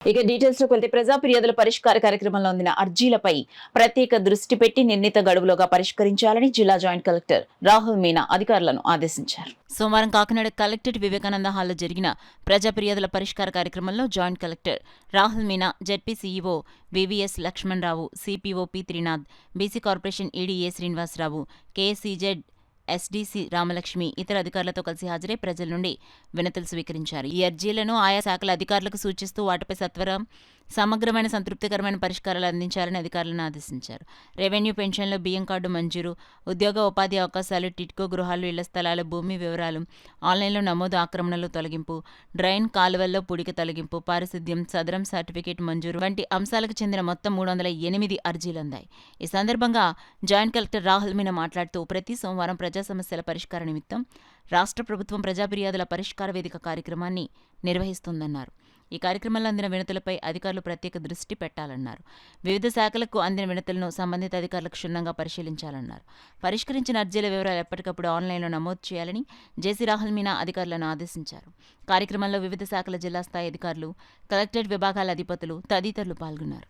ఇక డీటెయిల్స్ లోకి వెళ్తే ప్రజా ఫిర్యాదుల పరిష్కార కార్యక్రమంలో అందిన అర్జీలపై ప్రత్యేక దృష్టి పెట్టి నిర్ణీత గడువులోగా పరిష్కరించాలని జిల్లా జాయింట్ కలెక్టర్ రాహుల్ మీనా అధికారులను ఆదేశించారు. సోమవారం కాకినాడ కలెక్టరేట్ వివేకానంద హాల్లో జరిగిన ప్రజా ఫిర్యాదుల పరిష్కార కార్యక్రమంలో joint collector Rahul Meena, ZP CEO VVS Lakshmanarao, CPO P Trinath, BC corporation ED A Srinivasarao, KCZ SDC Ramalakshmi ఇతర అధికారులతో కలిసి హాజరై ప్రజల నుండి వినతులు స్వీకరించారు. ఈ అర్జీలను ఆయా శాఖల అధికారులకు సూచిస్తూ వాటిపై సత్వరం సమగ్రమైన సంతృప్తికరమైన పరిష్కారాలు అందించాలని అధికారులను ఆదేశించారు. రెవెన్యూ, పెన్షన్లు, బియ్యం కార్డు మంజూరు, ఉద్యోగ ఉపాధి అవకాశాలు, టిట్కో గృహాలు, ఇళ్ల స్థలాలు, భూమి వివరాలు, ఆన్లైన్లో నమోదు, ఆక్రమణలు తొలగింపు, డ్రైన్ కాలువల్లో పూడిక తొలగింపు, పారిశుద్ధ్యం, సదరం సర్టిఫికేట్ మంజూరు వంటి అంశాలకు చెందిన మొత్తం 308 అర్జీలు అందాయి. ఈ సందర్భంగా జాయింట్ కలెక్టర్ రాహుల్ మీనా మాట్లాడుతూ ప్రతి సోమవారం ప్రజా సమస్యల పరిష్కార నిమిత్తం రాష్ట్ర ప్రభుత్వం ప్రజా ఫిర్యాదుల పరిష్కార వేదిక కార్యక్రమాన్ని నిర్వహిస్తోందన్నారు. ఈ కార్యక్రమంలో అందిన వినతులపై అధికారులు ప్రత్యేక దృష్టి పెట్టాలన్నారు. వివిధ శాఖలకు అందిన వినతులను సంబంధిత అధికారులకు క్షుణ్ణంగా పరిశీలించాలన్నారు. పరిష్కరించిన అర్జీల వివరాలు ఎప్పటికప్పుడు ఆన్లైన్లో నమోదు చేయాలని జేసీ రాహుల్ మీనా అధికారులను ఆదేశించారు. కార్యక్రమంలో వివిధ శాఖల జిల్లా స్థాయి అధికారులు, కలెక్టరేట్ విభాగాల అధిపతులు తదితరులు పాల్గొన్నారు.